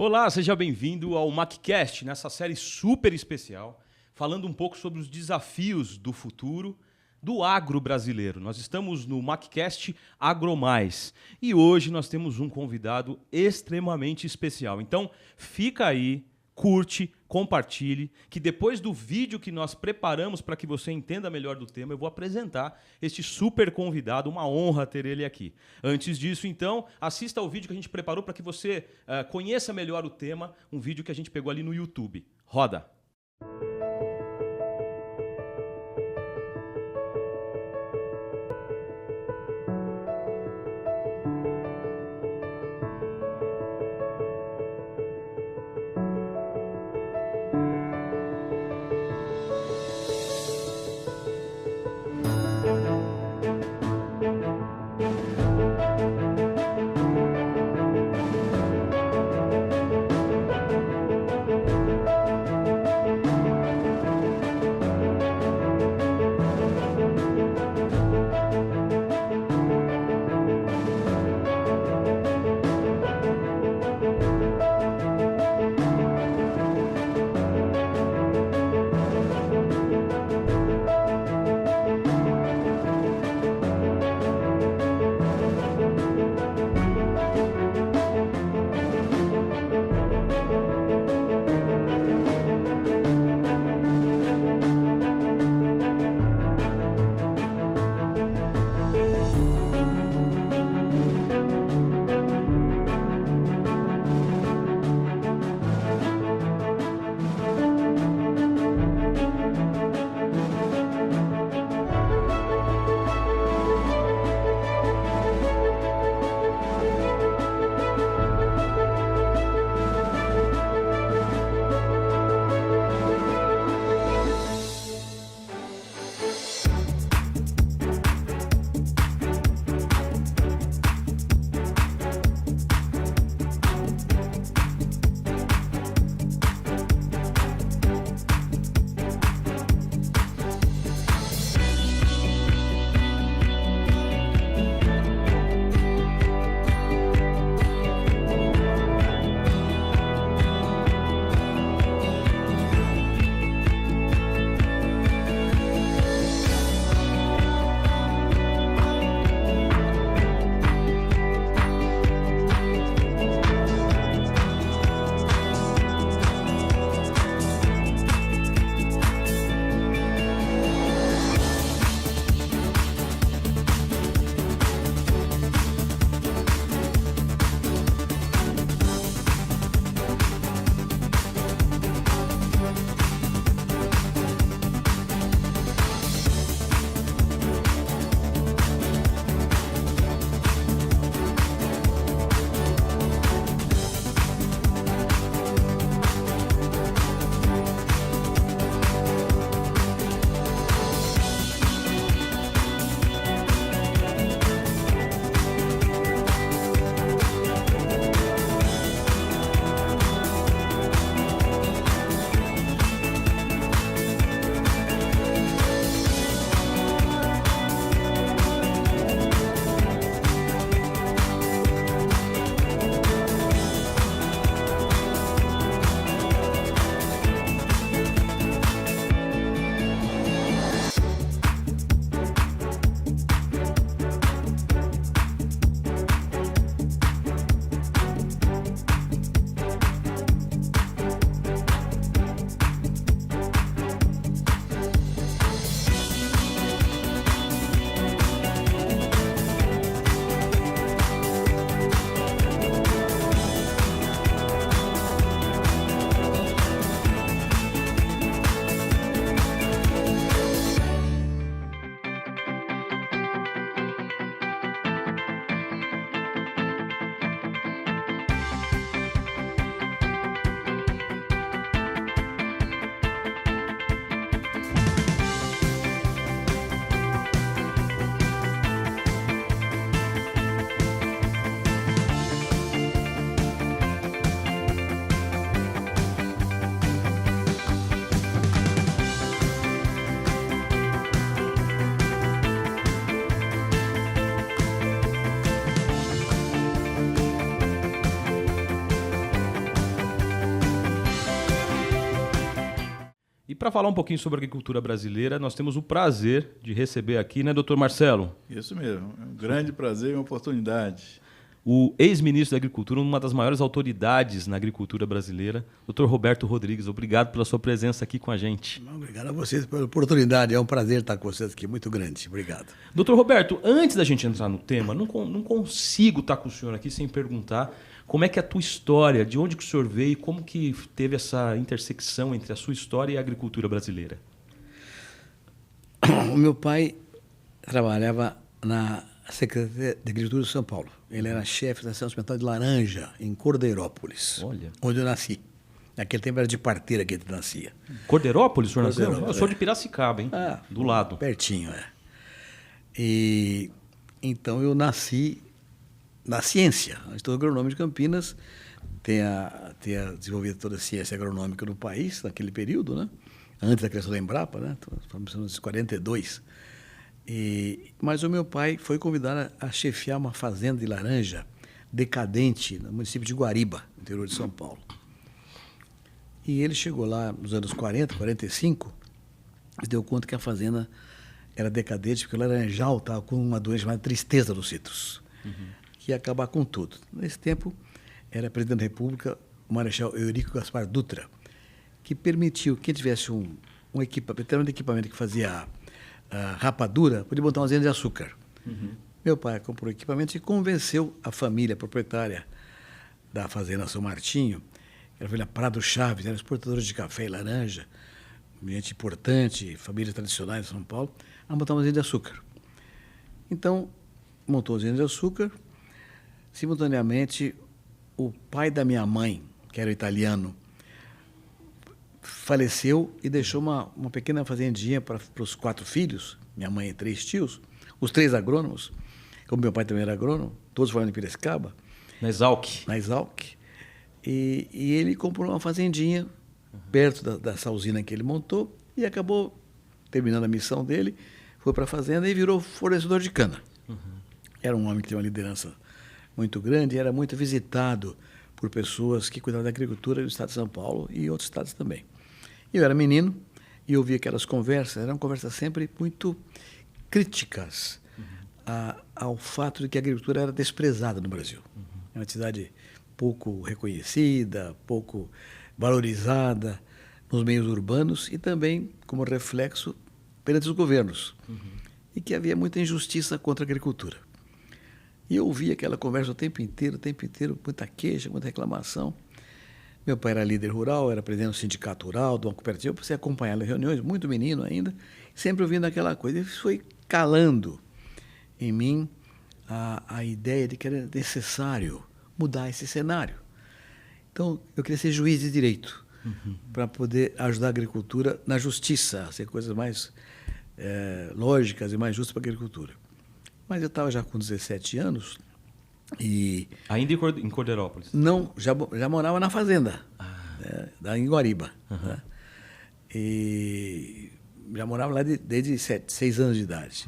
Olá, seja bem-vindo ao MacCast, nessa série super especial, falando um pouco sobre os desafios do futuro do agro brasileiro. Nós estamos no MacCast AgroMais e hoje nós temos um convidado extremamente especial. Então, fica aí, curte, compartilhe, que depois do vídeo que nós preparamos para que você entenda melhor do tema, eu vou apresentar este super convidado, uma honra ter ele aqui. Antes disso, então, assista ao vídeo que a gente preparou para que você conheça melhor o tema, um vídeo que a gente pegou ali no YouTube. Roda! para falar um pouquinho sobre a agricultura brasileira, nós temos o prazer de receber aqui, né, doutor Marcelo? Isso mesmo, é um grande prazer e uma oportunidade. O ex-ministro da Agricultura, uma das maiores autoridades na agricultura brasileira, doutor Roberto Rodrigues. Obrigado pela sua presença aqui com a gente. Obrigado a vocês pela oportunidade. É um prazer estar com vocês aqui, muito grande. Obrigado. Doutor Roberto, antes da gente entrar no tema, não consigo estar com o senhor aqui sem perguntar como é que é a tua história, de onde que o senhor veio e como que teve essa intersecção entre a sua história e a agricultura brasileira. O meu pai trabalhava na Secretaria de Agricultura de São Paulo. Ele era chefe da Estação Experimental de Laranja, em Cordeirópolis, Olha. onde eu nasci. Naquele tempo era de parteira que ele nascia. Cordeirópolis, o senhor nasceu? Cordeirópolis, Eu sou de Piracicaba, hein? Do lado. Pertinho, é. E então eu nasci na ciência. O Instituto Agronômico de Campinas tinha desenvolvido toda a ciência agronômica no país, naquele período, né? Antes da criação da Embrapa, né? Estamos em 1942. Mas o meu pai foi convidado a chefiar uma fazenda de laranja decadente no município de Guariba, no interior de São Paulo. E ele chegou lá nos anos 40, 45, e deu conta que a fazenda era decadente porque o laranjal estava com uma doença chamada tristeza dos citros, que ia acabar com tudo. Nesse tempo, era presidente da República o Marechal Eurico Gaspar Dutra, que permitiu que quem tivesse um equipamento que fazia rapadura, podia botar uma usina de açúcar. Meu pai comprou equipamento e convenceu a família proprietária da fazenda São Martinho, era a família Prado Chaves, eram exportadores de café e laranja, gente importante, famílias tradicionais de São Paulo, a botar uma usina de açúcar. Então, montou a usina de açúcar. Simultaneamente, o pai da minha mãe, que era italiano, faleceu e deixou uma pequena fazendinha para os 4 filhos, minha mãe e 3 tios, os 3 agrônomos, como meu pai também era agrônomo, todos foram em Piracicaba. Na Exalc. Na Exalc. E ele comprou uma fazendinha perto dessa usina que ele montou e acabou terminando a missão dele, foi para a fazenda e virou fornecedor de cana. Era um homem que tinha uma liderança muito grande e era muito visitado por pessoas que cuidavam da agricultura do estado de São Paulo e outros estados também. Eu era menino e ouvia aquelas conversas, eram conversas sempre muito críticas ao fato de que a agricultura era desprezada no Brasil. É uma atividade pouco reconhecida, pouco valorizada nos meios urbanos e também, como reflexo, perante os governos. E que havia muita injustiça contra a agricultura. E eu ouvia aquela conversa o tempo inteiro, muita queixa, muita reclamação. Meu pai era líder rural, era presidente do sindicato rural, de uma cooperativa, eu precisei acompanhar as reuniões, muito menino ainda, sempre ouvindo aquela coisa. E isso foi calando em mim a ideia de que era necessário mudar esse cenário. Então, eu queria ser juiz de direito, para poder ajudar a agricultura na justiça, a ser coisas mais lógicas e mais justas para a agricultura. Mas eu estava já com 17 anos e... Ainda em Cordeirópolis? Não, já morava na fazenda, em Guariba. Né? E já morava lá desde 6 anos de idade.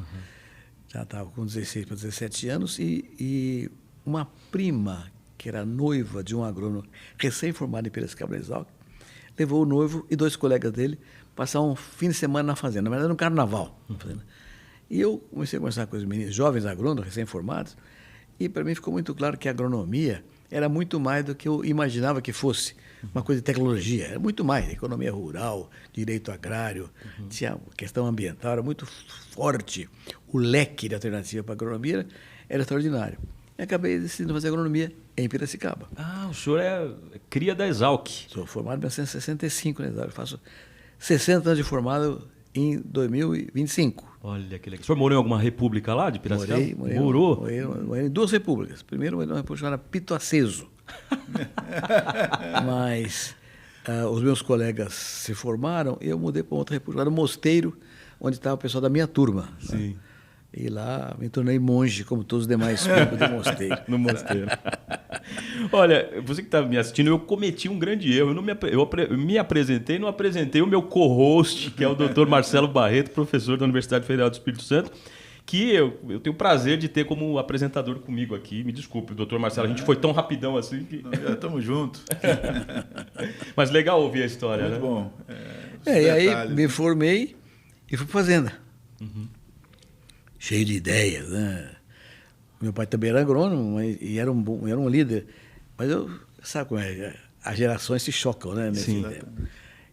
Já estava com 16 para 17 anos e uma prima, que era noiva de um agrônomo recém-formado em Piracicaba, levou o noivo e 2 colegas dele passar um fim de semana na fazenda, na verdade, no carnaval. E eu comecei a conversar com os meninos, jovens agrônomos, recém-formados, e para mim ficou muito claro que a agronomia era muito mais do que eu imaginava que fosse, uma coisa de tecnologia, era muito mais, economia rural, direito agrário, tinha questão ambiental, era muito forte, o leque de alternativa para a agronomia era extraordinário. E acabei decidindo fazer agronomia em Piracicaba. Ah, o senhor é cria da Exalc. Sou formado em 1965, né? Eu faço 60 anos de formado em 2025. Olha que legal. O senhor morou em alguma república lá de Piracicaba? Morei em 2 repúblicas. Primeiro, uma república chamada Pito Aceso. Mas os meus colegas se formaram e eu mudei para outra república, lá no Mosteiro, onde estava o pessoal da minha turma. Sim. Né? E lá me tornei monge, como todos os demais membros do mosteiro. No mosteiro. Olha, você que está me assistindo, eu cometi um grande erro. Eu me apresentei e não apresentei o meu co-host, que é o Dr. Marcelo Barreto, professor da Universidade Federal do Espírito Santo, que eu tenho o prazer de ter como apresentador comigo aqui. Me desculpe, doutor Marcelo, a gente foi tão rapidão assim que... Já estamos juntos. Mas legal ouvir a história, muito né? Bom. E aí detalhes, me né? formei e fui para fazenda. Cheio de ideias, né? Meu pai também era agrônomo e era um líder. Mas sabe como é? As gerações se chocam, né? Nesse Sim. tempo.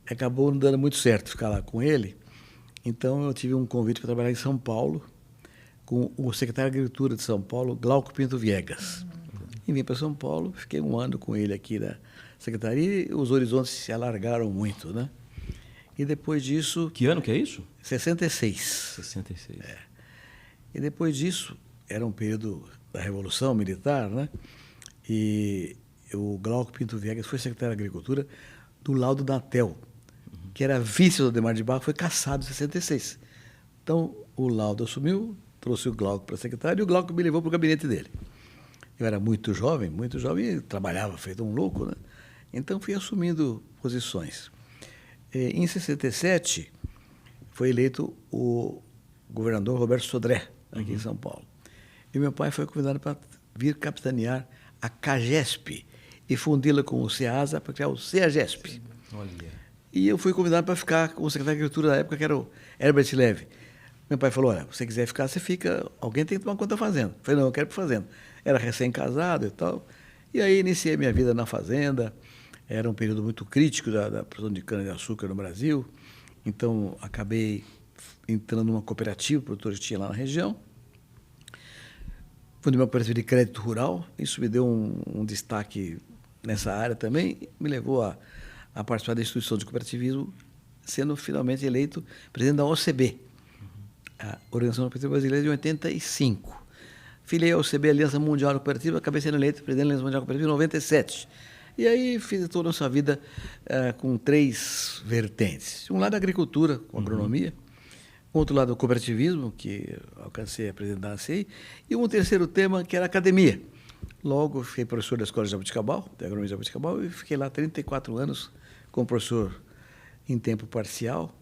Acabou não dando muito certo ficar lá com ele. Então eu tive um convite para trabalhar em São Paulo com o secretário de Agricultura de São Paulo, Glauco Pinto Viegas. E vim para São Paulo, fiquei um ano com ele aqui na secretaria e os horizontes se alargaram muito, né? E depois disso... Que ano que é isso? 66. 66. E depois disso, era um período da Revolução Militar, né? E o Glauco Pinto Viegas foi secretário de Agricultura do Laudo Natel, que era vice do Ademar de Barros, foi cassado em 66. Então, o Laudo assumiu, trouxe o Glauco para secretário e o Glauco me levou para o gabinete dele. Eu era muito jovem e trabalhava feito um louco, né? Então, fui assumindo posições. Em 67, foi eleito o governador Roberto Sodré, aqui em São Paulo. E meu pai foi convidado para vir capitanear a CAGESP e fundi-la com o CEASA para criar o CEAGESP. Olha. E eu fui convidado para ficar com o secretário de Agricultura da época, que era o Herbert Levy. Meu pai falou, olha, se você quiser ficar, você fica, alguém tem que tomar conta da fazenda. Eu falei, não, eu quero ir para a fazenda. Era recém-casado e tal. E aí iniciei minha vida na fazenda. Era um período muito crítico da produção de cana-de-açúcar no Brasil. Então, acabei entrando numa cooperativa, produtores tinha lá na região. Fundei uma cooperativa de crédito rural. Isso me deu um destaque nessa área também. Me levou a participar da instituição de cooperativismo, sendo finalmente eleito presidente da OCB, a Organização Cooperativa Brasileira, de 85. Filiei a OCB, Aliança Mundial Cooperativa, acabei sendo eleito presidente da Aliança Mundial Cooperativa em 97. E aí fiz toda a nossa vida com 3 vertentes. De um lado, a agricultura, com agronomia. Outro lado, o cooperativismo, que alcancei a presidente da ACI. E um terceiro tema, que era a academia. Logo, fiquei professor da Escola de Jabuticabal, da Agronomia de Jabuticabal, e fiquei lá 34 anos como professor em tempo parcial,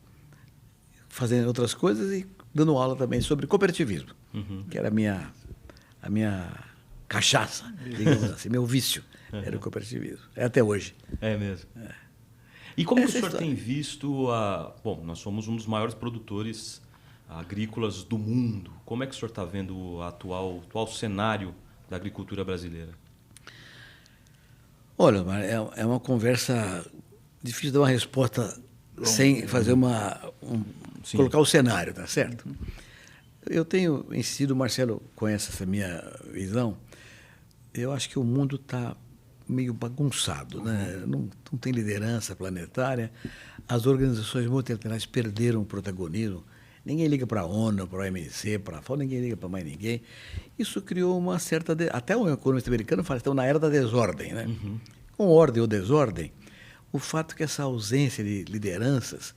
fazendo outras coisas e dando aula também sobre cooperativismo, que era a minha cachaça, digamos assim, meu vício. Era o cooperativismo. É até hoje. É mesmo. E como que o senhor história. tem visto Bom, nós somos um dos maiores produtores agrícolas do mundo. Como é que o senhor está vendo o atual cenário da agricultura brasileira? Olha, é uma conversa difícil de dar uma resposta sem fazer colocar o cenário, tá certo? Eu tenho insistido, o Marcelo conhece essa minha visão, eu acho que o mundo está meio bagunçado, né? Não tem liderança planetária, as organizações multilaterais perderam o protagonismo, ninguém liga para a ONU, para a OMC, para a FAO, ninguém liga para mais ninguém. Isso criou uma certa... Até o economista americano fala que estão na era da desordem, né? Com ordem ou desordem, o fato que essa ausência de lideranças,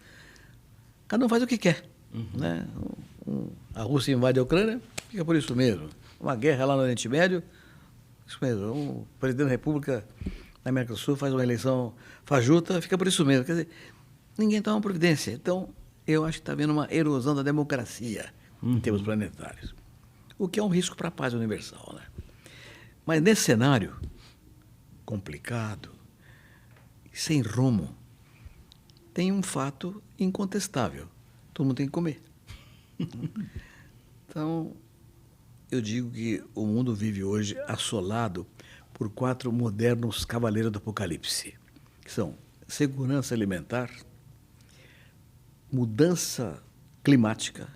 cada um faz o que quer, né? A Rússia invade a Ucrânia, fica por isso mesmo. Uma guerra lá no Oriente Médio, isso mesmo. O presidente da República da América do Sul faz uma eleição fajuta, fica por isso mesmo. Quer dizer, ninguém toma providência. Então, eu acho que está havendo uma erosão da democracia em termos planetários, o que é um risco para a paz universal, né? Mas nesse cenário complicado, sem rumo, tem um fato incontestável. Todo mundo tem que comer. Então, eu digo que o mundo vive hoje assolado por 4 modernos cavaleiros do Apocalipse, que são segurança alimentar, mudança climática,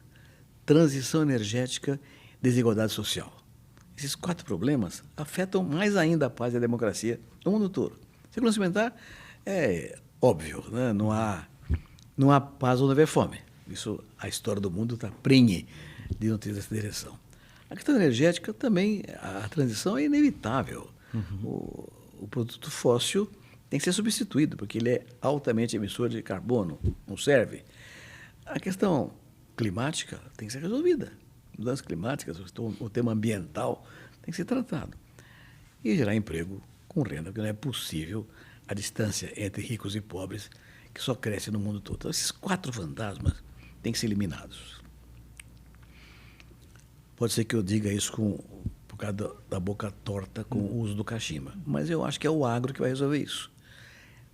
transição energética, desigualdade social. Esses 4 problemas afetam mais ainda a paz e a democracia no mundo todo. Segurança alimentar é óbvio, né? Não há paz onde houver fome. Isso, a história do mundo está prenhe de notícias dessa direção. A questão energética também, a transição é inevitável. O produto fóssil tem que ser substituído, porque ele é altamente emissor de carbono, não serve. A questão climática tem que ser resolvida. Mudanças climáticas, o tema ambiental tem que ser tratado. E gerar emprego com renda, porque não é possível a distância entre ricos e pobres, que só cresce no mundo todo. Então, esses 4 fantasmas têm que ser eliminados. Pode ser que eu diga isso por causa da boca torta com o uso do cachimba, mas eu acho que é o agro que vai resolver isso.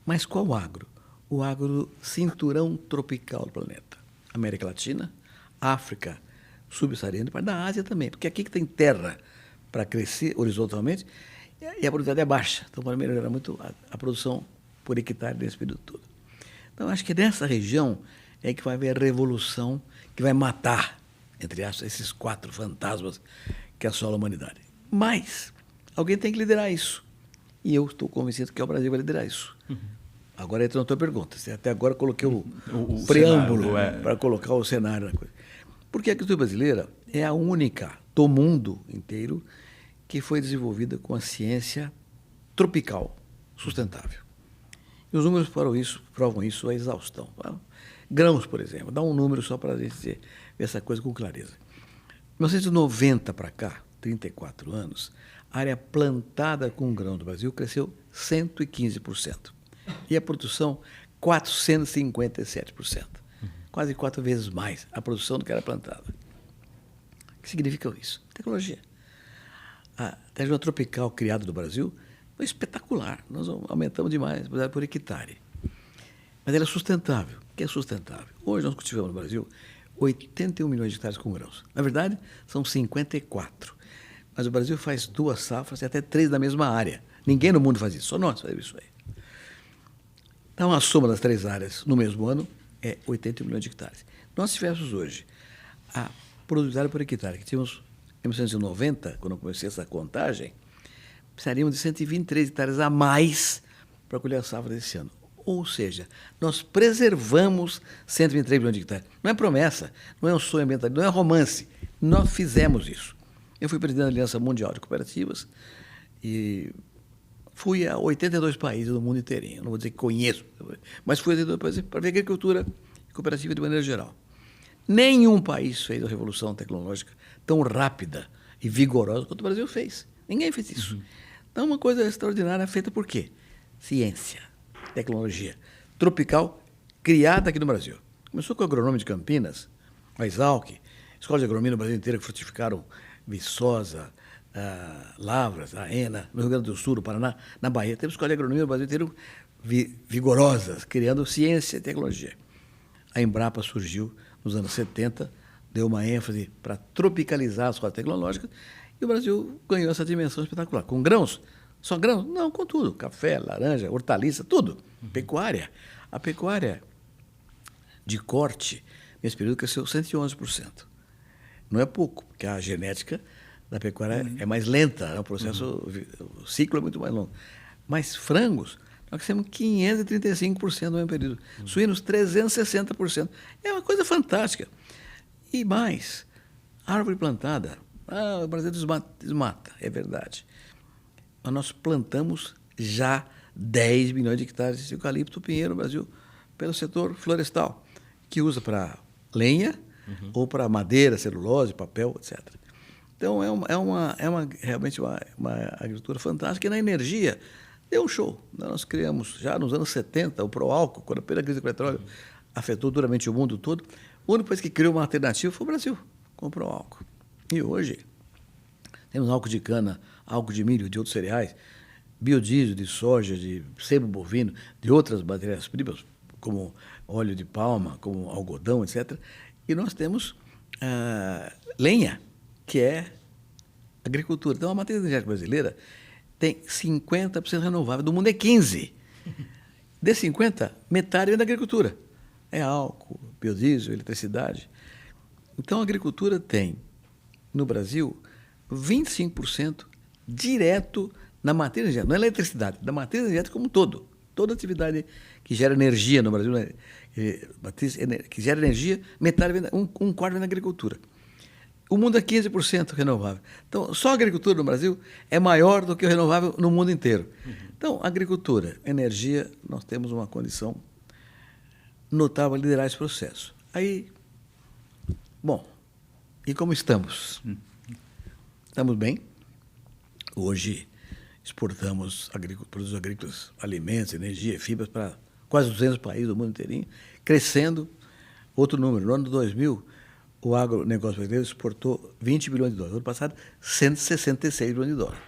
Mas qual agro? o agro cinturão tropical do planeta. América Latina, África, subsaariana e parte da Ásia também, porque aqui que tem terra para crescer horizontalmente e a produtividade é baixa. Então, para melhorar muito a produção por hectare nesse período todo. Então, acho que nessa região é que vai haver a revolução que vai matar, entre aspas, esses 4 fantasmas que assolam a humanidade. Mas alguém tem que liderar isso. E eu estou convencido que o Brasil vai liderar isso. Agora entra na tua pergunta. Até agora coloquei o preâmbulo para colocar o cenário da coisa. Porque a agricultura brasileira é a única do mundo inteiro que foi desenvolvida com a ciência tropical sustentável. E os números provam isso à exaustão. Grãos, por exemplo, dá um número só para a gente ver essa coisa com clareza. De 1990 para cá, 34 anos, a área plantada com grão do Brasil cresceu 115%. E a produção, 457%. Quase 4 vezes mais a produção do que era plantada. O que significa isso? Tecnologia. A tecnologia tropical criada no Brasil foi espetacular. Nós aumentamos demais por hectare. Mas ela é sustentável. O que é sustentável? Hoje nós cultivamos no Brasil 81 milhões de hectares com grãos. Na verdade, são 54. Mas o Brasil faz 2 safras e até 3 na mesma área. Ninguém no mundo faz isso, só nós fazemos isso aí. Então, a soma das 3 áreas no mesmo ano é 81 milhões de hectares. Nós tivemos hoje a produtividade por hectare, que tínhamos em 1990, quando eu comecei essa contagem, precisaríamos de 123 hectares a mais para colher a safra desse ano. Ou seja, nós preservamos 123 milhões de hectares. Não é promessa, não é um sonho ambiental, não é romance. Nós fizemos isso. Eu fui presidente da Aliança Mundial de Cooperativas e fui a 82 países do mundo inteirinho. Não vou dizer que conheço, mas fui a 82 países para ver agricultura e cooperativa de maneira geral. Nenhum país fez a revolução tecnológica tão rápida e vigorosa quanto o Brasil fez. Ninguém fez isso. Então, uma coisa extraordinária feita por quê? Ciência, tecnologia, tropical, criada aqui no Brasil. Começou com o agronômico de Campinas, a Exalc, escolas de agronomia no Brasil inteiro que frutificaram Viçosa, Lavras, a ENA, no Rio Grande do Sul, no Paraná, na Bahia. Temos escolas de agronomia no Brasil inteiro vigorosas, criando ciência e tecnologia. A Embrapa surgiu nos anos 70, deu uma ênfase para tropicalizar as escolas tecnológicas e o Brasil ganhou essa dimensão espetacular. Com grãos? Só grãos? Não, com tudo. Café, laranja, hortaliça, tudo. Pecuária. A pecuária de corte, nesse período, cresceu 111%. Não é pouco, porque a genética da pecuária é mais lenta, é um processo, o ciclo é muito mais longo. Mas frangos, nós crescemos 535% no mesmo período. Suínos, 360%. É uma coisa fantástica. E mais, árvore plantada. O Brasil desmata, é verdade. Mas nós plantamos já 10 milhões de hectares de eucalipto pinheiro no Brasil, pelo setor florestal, que usa para lenha, ou para madeira, celulose, papel, etc. Então, realmente uma agricultura fantástica. E na energia, deu um show. Nós criamos, já nos anos 70, o Proálcool, quando a primeira crise do petróleo afetou duramente o mundo todo. O único país que criou uma alternativa foi o Brasil, com o Proálcool. E hoje, temos álcool de cana, álcool de milho, de outros cereais, biodiesel de soja, de sebo bovino, de outras matérias-primas, como óleo de palma, como algodão, etc. E nós temos lenha, que é agricultura. Então, a matriz energética brasileira tem 50% renovável, do mundo é 15%. De 50%, metade é da agricultura. É álcool, biodiesel, eletricidade. Então, a agricultura tem, no Brasil, 25% direto na matriz energética, não é eletricidade, da matriz energética como um todo. Toda atividade que gera energia no Brasil, que gera energia, metade vem, um quarto vem da agricultura. O mundo é 15% renovável. Então, só a agricultura no Brasil é maior do que o renovável no mundo inteiro. Então, agricultura, energia, nós temos uma condição notável a liderar esse processo. Aí, bom, e como estamos? Estamos bem. Hoje exportamos produtos agrícolas, alimentos, energia, fibras para quase 200 países do mundo inteirinho, crescendo. Outro número, no ano de 2000, o agronegócio brasileiro exportou 20 bilhões de dólares. No ano passado, 166 bilhões de dólares.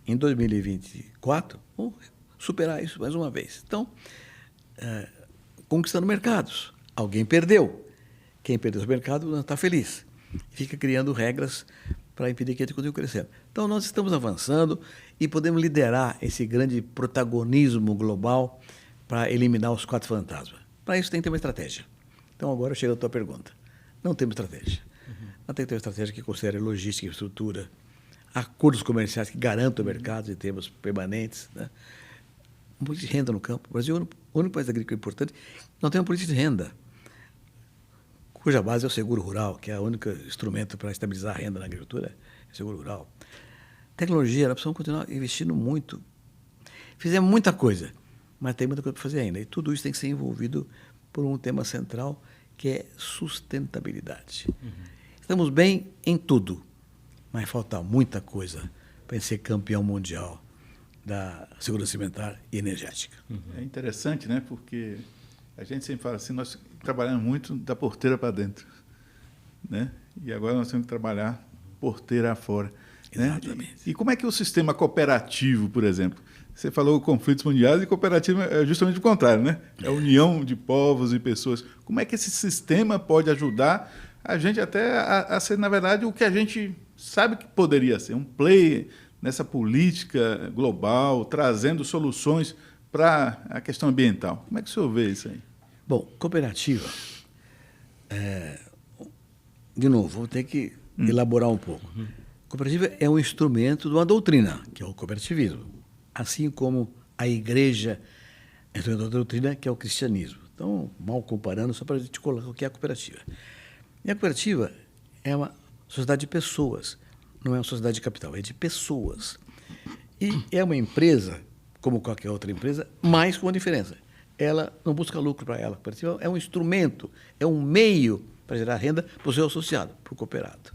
Em 2024, vamos superar isso mais uma vez. Então, conquistando mercados. Alguém perdeu. Quem perdeu o mercado não está feliz. Fica criando regras para impedir que a gente continue crescendo. Então, nós estamos avançando e podemos liderar esse grande protagonismo global para eliminar os 4 fantasmas. Para isso, tem que ter uma estratégia. Então, agora chega a tua pergunta. Não temos estratégia. Não tem que ter uma estratégia que considere logística e estrutura, acordos comerciais que garantam o mercado em termos permanentes, né? Uma política de renda no campo. O Brasil é o único país agrícola importante que não tem uma política de renda, cuja base é o seguro rural, que é o único instrumento para estabilizar a renda na agricultura, é o seguro rural. Tecnologia, nós precisamos continuar investindo muito. Fizemos muita coisa, mas tem muita coisa para fazer ainda. E tudo isso tem que ser envolvido por um tema central, que é sustentabilidade. Estamos bem em tudo, mas falta muita coisa para ser campeão mundial da segurança alimentar e energética. É interessante, né? Porque a gente sempre fala assim, nós trabalhamos muito da porteira para dentro, né? E agora nós temos que trabalhar porteira afora. Exatamente. Né? E como é que o sistema cooperativo, por exemplo? Você falou conflitos mundiais e cooperativo é justamente o contrário, né? É a união de povos e pessoas. Como é que esse sistema pode ajudar a gente até a ser, na verdade, o que a gente sabe que poderia ser, um player nessa política global, trazendo soluções para a questão ambiental. Como é que o senhor vê isso aí? Bom, cooperativa, de novo, vou ter que elaborar um pouco. Cooperativa é um instrumento de uma doutrina, que é o cooperativismo, assim como a igreja é uma doutrina, que é o cristianismo. Então, mal comparando, só para a gente colocar o que é a cooperativa. E a cooperativa é uma sociedade de pessoas, não é uma sociedade de capital, é de pessoas. E é uma empresa, como qualquer outra empresa, mas com uma diferença. Ela não busca lucro para ela. A cooperativa é um instrumento, é um meio para gerar renda para o seu associado, para o cooperado.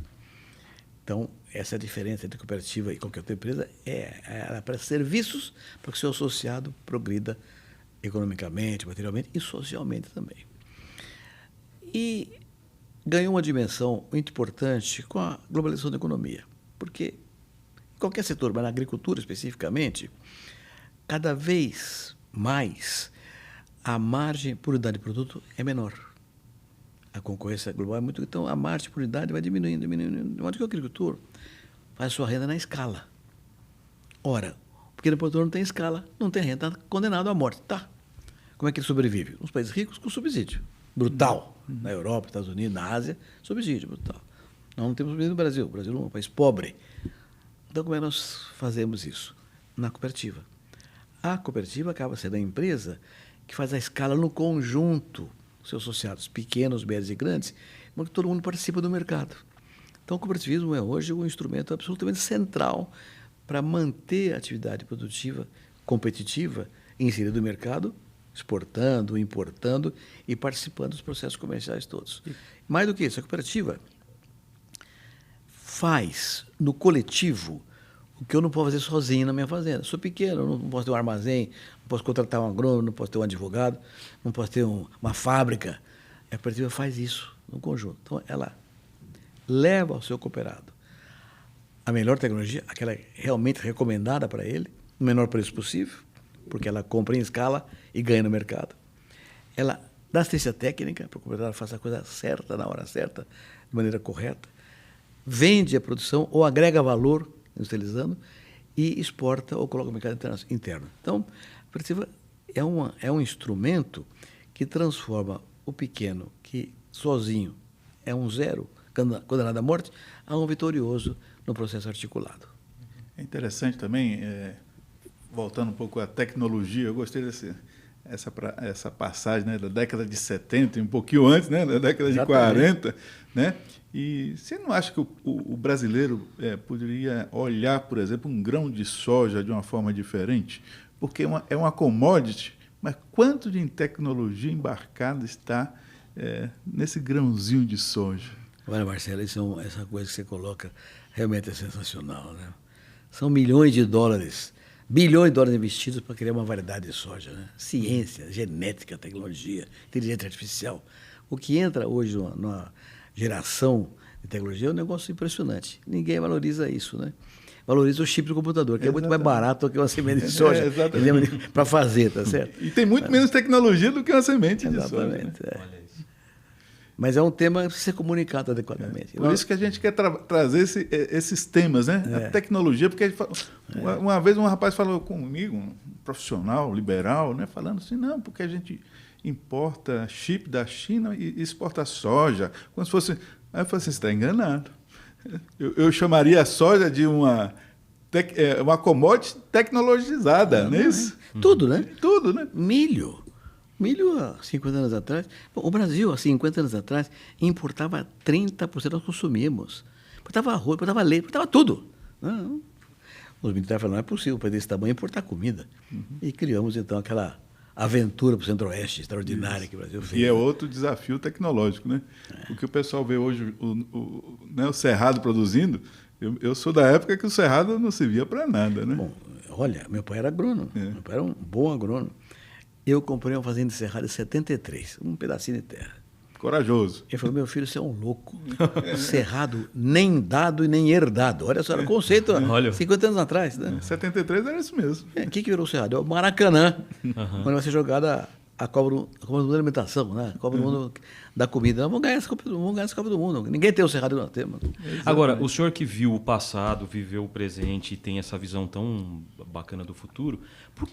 Então, essa é a diferença entre cooperativa e qualquer outra empresa, ela presta serviços para que o seu associado progrida economicamente, materialmente e socialmente também. E ganhou uma dimensão muito importante com a globalização da economia, porque em qualquer setor, mas na agricultura especificamente, cada vez mais a margem por unidade de produto é menor. A concorrência global é muito... Então, a margem por unidade vai diminuindo, de modo que o agricultor faz sua renda na escala. Ora, o pequeno produtor não tem escala, não tem renda, está condenado à morte. Tá. Como é que ele sobrevive? Nos países ricos, com subsídio brutal. Na Europa, Estados Unidos, na Ásia, subsídio brutal. Nós não temos subsídio no Brasil. O Brasil é um país pobre. Então, como é que nós fazemos isso? Na cooperativa. A cooperativa acaba sendo a empresa que faz a escala no conjunto dos seus associados, pequenos, médios e grandes, mas que todo mundo participa do mercado. Então, o cooperativismo é hoje um instrumento absolutamente central para manter a atividade produtiva competitiva inserida no mercado, exportando, importando e participando dos processos comerciais todos. Mais do que isso, a cooperativa faz no coletivo o que eu não posso fazer sozinho na minha fazenda. Sou pequeno, eu não posso ter um armazém, não posso contratar um agrônomo, não posso ter um advogado, não posso ter uma fábrica. A cooperativa faz isso no conjunto. Então, ela leva ao seu cooperado a melhor tecnologia, aquela realmente recomendada para ele, no menor preço possível, porque ela compra em escala e ganha no mercado. Ela dá assistência técnica para que o cooperado faça a coisa certa, na hora certa, de maneira correta, vende a produção ou agrega valor, industrializando, e exporta ou coloca no mercado interno. Então, a cooperativa é um instrumento que transforma o pequeno, que sozinho é um zero, condenado à morte, a um vitorioso no processo articulado. É interessante também, voltando um pouco à tecnologia, eu gostei essa passagem, né, da década de 70, um pouquinho antes, né, da década de 40, né? E você não acha que o brasileiro poderia olhar, por exemplo, um grão de soja de uma forma diferente? Porque é uma commodity, mas quanto de tecnologia embarcada está nesse grãozinho de soja? Olha, Marcelo, essa coisa que você coloca realmente é sensacional, né? São milhões de dólares, bilhões de dólares investidos para criar uma variedade de soja, né? Ciência, genética, tecnologia, inteligência artificial. O que entra hoje numa geração de tecnologia é um negócio impressionante. Ninguém valoriza isso, né? valoriza o chip do computador, que é muito mais Exatamente. barato do que uma semente de soja. Exatamente. Para fazer, tá certo? E tem muito menos tecnologia do que uma semente de soja. Exatamente. Né? É. Olha isso. Mas é um tema que precisa ser comunicado adequadamente. Por isso que a gente quer trazer esses temas, né? A tecnologia, porque a gente uma vez um rapaz falou comigo, um profissional liberal, né? Falando assim, não, porque a gente importa chip da China e exporta soja, como se fosse... Aí eu falei assim, você está enganado. Eu chamaria a soja de uma commodity tecnologizada, não é isso? Tudo, né? Tudo, né? Milho há 50 anos atrás, o Brasil há 50 anos atrás importava 30% nós consumíamos. Importava arroz, importava leite, importava tudo. Não. Os militares falaram, não é possível para desse tamanho importar comida. E criamos então aquela aventura para o Centro-Oeste extraordinária que o Brasil fez. E é outro desafio tecnológico, né? O que o pessoal vê hoje, o Cerrado produzindo, eu sou da época que o Cerrado não servia para nada, né? Bom, olha, meu pai era agrônomo, meu pai era um bom agrônomo. Eu comprei uma fazenda de Cerrado em 73, um pedacinho de terra. Corajoso. Ele falou, meu filho, você é um louco. Cerrado nem dado e nem herdado. Olha só, era o conceito há 50 anos atrás. Né? 73 era isso mesmo. O que virou o Cerrado? É o Maracanã, onde vai ser jogada a Copa do Mundo da Alimentação, né? A Copa do Mundo da Comida. Nós vamos ganhar essa Copa do Mundo. Ninguém tem o Cerrado que nós temos. Agora, o senhor que viu o passado, viveu o presente e tem essa visão tão bacana do futuro, por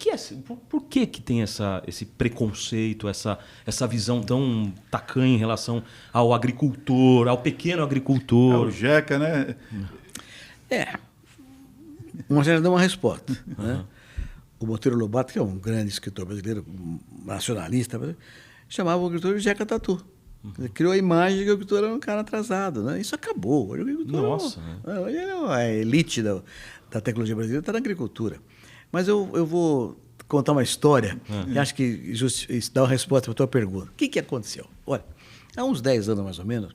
que tem esse preconceito, essa visão tão tacanha em relação ao agricultor, ao pequeno agricultor? O Jeca, né? Uma já deu uma resposta. Né? O Monteiro Lobato, que é um grande escritor brasileiro, nacionalista, chamava o agricultor de Jeca Tatu. Criou a imagem de que o agricultor era um cara atrasado. Né? Isso acabou. Hoje o agricultor hoje a elite da tecnologia brasileira está na agricultura. Mas eu vou contar uma história e acho que isso dá uma resposta para a tua pergunta. O que aconteceu? Olha, há uns 10 anos mais ou menos,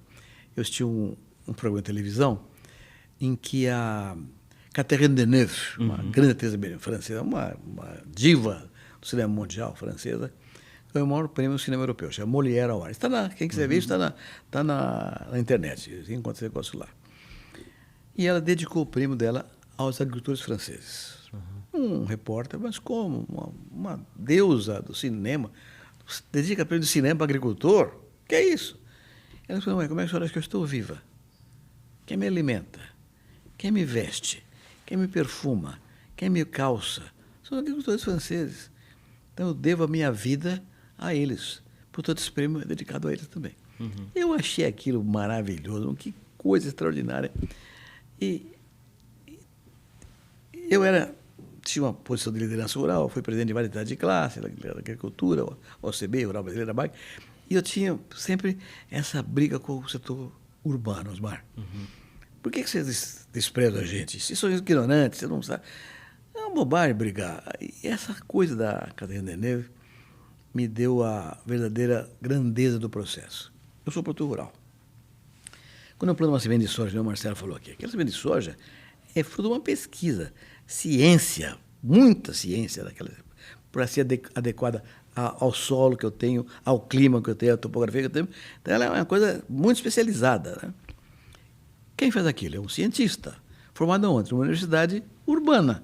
eu assisti um programa de televisão em que a Catherine Deneuve, uma grande atriz francesa, uma diva do cinema mundial francesa, ganhou o maior prêmio do cinema europeu, chama Molière Awards. Quem quiser ver isso está na internet, encontra esse negócio lá. E ela dedicou o prêmio dela aos agricultores franceses. Um repórter, mas como? Uma deusa do cinema, dedica prêmio de cinema para agricultor? Que é isso? Ela falou, como é que a senhora acha que eu estou viva? Quem me alimenta? Quem me veste? Quem me perfuma? Quem me calça? São agricultores franceses. Então eu devo a minha vida a eles. Portanto, esse prêmio é dedicado a eles também. Eu achei aquilo maravilhoso, que coisa extraordinária. E eu tinha uma posição de liderança rural, fui presidente de várias entidades de classe, da agricultura, OCB, Rural Brasileira, BAC, e eu tinha sempre essa briga com o setor urbano, Osmar. Por que vocês desprezam a gente? Vocês são ignorantes, vocês não sabem. É uma bobagem brigar. E essa coisa da Catherine Deneuve me deu a verdadeira grandeza do processo. Eu sou produtor rural. Quando eu planto uma semente de soja, o Marcelo falou aqui, aquela semente de soja é fruto de uma pesquisa, ciência, muita ciência daquela, para ser adequada ao solo que eu tenho, ao clima que eu tenho, à topografia que eu tenho. Então, ela é uma coisa muito especializada. Né? Quem faz aquilo? É um cientista, formado onde? Numa universidade urbana.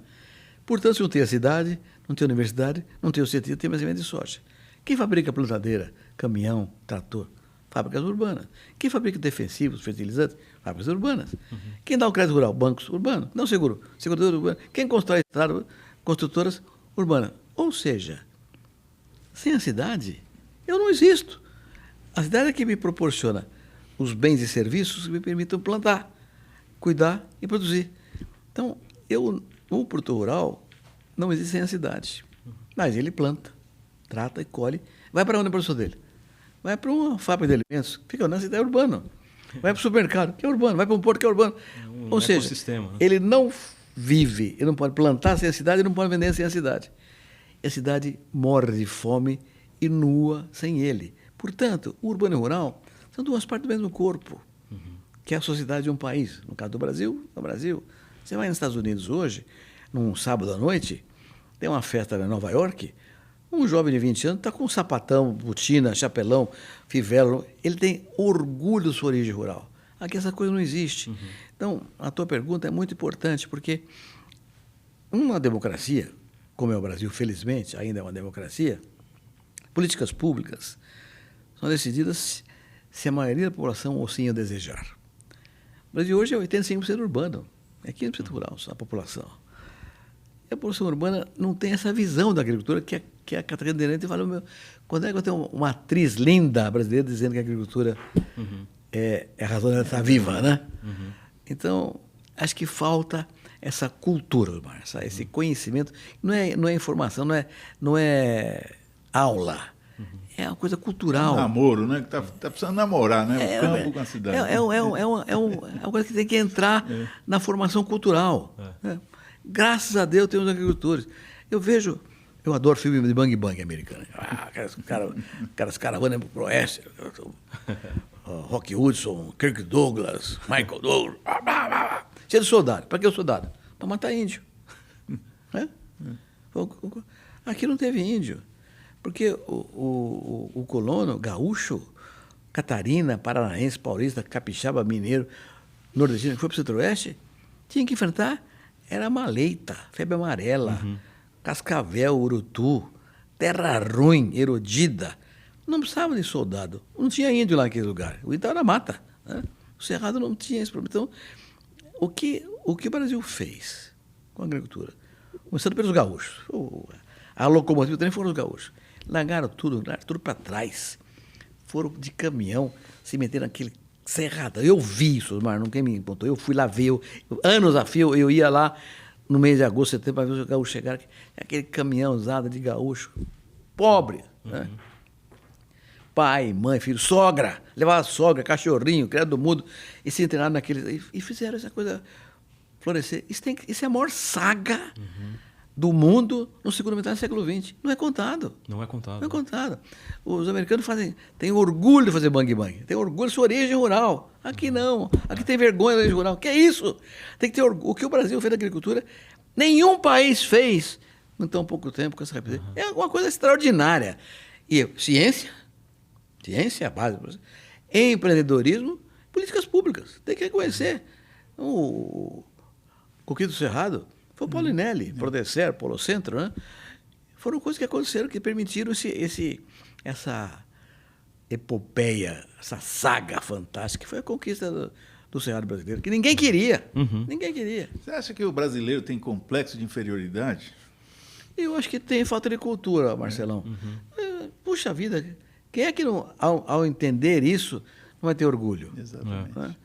Portanto, se não tem a cidade, não tem a universidade, não tem o cientista, tem uma semente de soja. Quem fabrica plantadeira, caminhão, trator? Fábricas urbanas. Quem fabrica defensivos, fertilizantes? Fábricas urbanas. Quem dá o crédito rural? Bancos urbanos. Não seguro. Seguradora urbana. Quem constrói estrada? Construtoras urbanas. Ou seja, sem a cidade, eu não existo. A cidade é que me proporciona os bens e serviços que me permitam plantar, cuidar e produzir. Então, o produtor rural não existe sem a cidade. Mas ele planta, trata e colhe. Vai para onde a produção dele? Vai para uma fábrica de alimentos, fica na cidade, é urbano. Vai para o supermercado, que é urbano. Vai para um porto, que é urbano. Ou seja, ele não vive, ele não pode plantar sem a cidade, ele não pode vender sem a cidade. E a cidade morre de fome e nua sem ele. Portanto, o urbano e o rural são duas partes do mesmo corpo, que é a sociedade de um país. No caso do Brasil, no Brasil. Você vai nos Estados Unidos hoje, num sábado à noite, tem uma festa em Nova York, um jovem de 20 anos está com sapatão, botina, chapelão, fivela, ele tem orgulho da sua origem rural. Aqui essa coisa não existe. Então, a tua pergunta é muito importante, porque uma democracia, como é o Brasil, felizmente, ainda é uma democracia, políticas públicas são decididas se a maioria da população ou sim a desejar. O Brasil hoje é 85% urbano, é 15% rural a população. E a população urbana não tem essa visão da agricultura que a Catarina Denente fala, quando é que eu tenho uma atriz linda brasileira dizendo que a agricultura é a razão dela estar viva, né? Então, acho que falta essa cultura, esse conhecimento. Não é informação, não é aula. É uma coisa cultural. É um namoro, né? Que tá precisando namorar, né? O campo com a cidade. É uma coisa que tem que entrar na formação cultural. Né? Graças a Deus temos agricultores. Eu adoro filme de bang bang americano. Aquelas caravanas para o oeste. Rock Hudson, Kirk Douglas, Michael Douglas. Cheio de soldado. Para que o soldado? Para matar índio. Né? Aqui não teve índio. Porque o colono, gaúcho, catarina, paranaense, paulista, capixaba, mineiro, nordestino, que foi para o centro-oeste, tinha que enfrentar, era maleita, febre amarela, cascavel, urutu, terra ruim, erodida. Não precisava de soldado. Não tinha índio lá naquele lugar. O índio era mata. Né? O Cerrado não tinha esse problema. Então, o que o Brasil fez com a agricultura? Começando pelos gaúchos. A locomotiva também foram os gaúchos. Largaram tudo para trás. Foram de caminhão, se meteram naquele cerrado. Eu vi isso, mas não quem me contou. Eu fui lá ver, anos a fio, eu ia lá no mês de agosto, setembro, para ver os gaúchos chegaram. Aquele caminhão usado de gaúcho, pobre, né? Pai, mãe, filho, sogra, levava sogra, cachorrinho, criado mudo, e se entrenaram naquele. E fizeram essa coisa florescer. Isso é a maior saga do mundo no segundo metade do século XX. Não é contado. Não é contado. Não é contado. Os americanos têm orgulho de fazer bang bang. Têm orgulho de sua origem rural. Aqui não. Aqui tem vergonha da origem rural. Que é isso? Tem que ter orgulho. O que o Brasil fez na agricultura, nenhum país fez em tão pouco tempo com essa rapidez. É uma coisa extraordinária. E ciência é a base. Empreendedorismo, políticas públicas. Tem que reconhecer. O Coquito Cerrado foi o Paulinelli, Prodecer, Polocentro, né? Foram coisas que aconteceram que permitiram essa epopeia, essa saga fantástica, que foi a conquista do Cerrado brasileiro, que ninguém queria. Ninguém queria. Você acha que o brasileiro tem complexo de inferioridade? Eu acho que tem falta de cultura, Marcelão. Puxa vida, quem é que, não, ao entender isso, não vai ter orgulho? Exatamente. Né?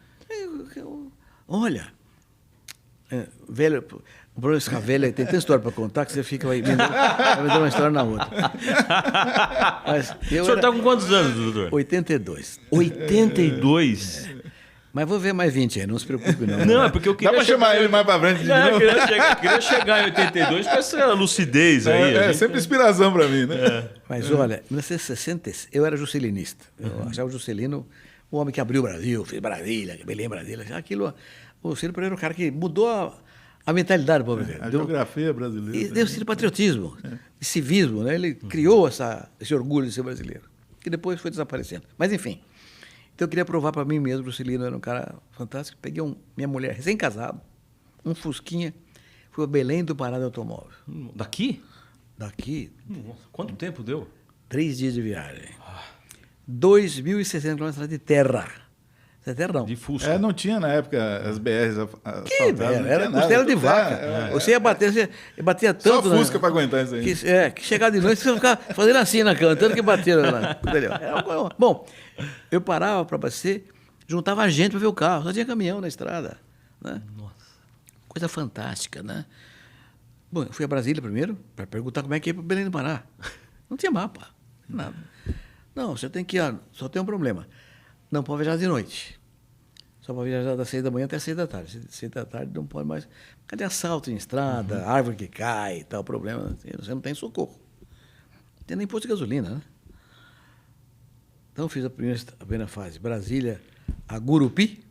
Olha, velho, o problema é que a velha tem tanta história para contar que você vai me dar uma história na outra. Mas O senhor está com quantos anos, doutor? 82. 82? Mas vou ver mais 20 aí, não se preocupe não. Não, é porque eu queria... Dá para chamar ele mais para frente de Não, eu novo? queria chegar em 82 com essa lucidez aí. É sempre inspiração para mim, né? Mas olha, em 1960 eu era juscelinista. Eu achava o Juscelino o homem que abriu o Brasil, fez Brasília, Belém, Brasília. Aquilo, o Juscelino Pereira era o cara que mudou a mentalidade do povo brasileiro. A geografia brasileira. E deu de patriotismo, de civismo. Né? Ele criou esse orgulho de ser brasileiro, que depois foi desaparecendo. Mas, enfim, então eu queria provar para mim mesmo que o Juscelino era um cara fantástico. Peguei minha mulher, recém-casado, um Fusquinha, fui a Belém do Pará de automóvel. Daqui? Daqui, Nossa, quanto tempo deu? 3 dias de viagem. 2.600 quilômetros de terra. Isso é terra, não. De Fusca. Não tinha na época as BRs Que asfaltadas, não era tinha costela nada, de tudo vaca. Você ia bater, você batia Só tanto. Fusca para aguentar isso aí. Que chegava de noite, você ficava fazendo assim na cama, tanto que bateram lá. Bom, eu parava para abastecer, juntava gente para ver o carro, só tinha caminhão na estrada. Né? Nossa. Coisa fantástica, né? Bom, eu fui a Brasília primeiro para perguntar como é que ia para Belém do Pará. Não tinha mapa, nada. Não, você tem que ir, só tem um problema. Não pode viajar de noite. Só pode viajar das 6 da manhã até as 6 da tarde. 6 da tarde não pode mais. Cadê assalto em estrada, árvore que cai, tal, problema. Você não tem socorro. Não tem nem posto de gasolina, né? Então fiz a primeira fase. Brasília a Gurupi.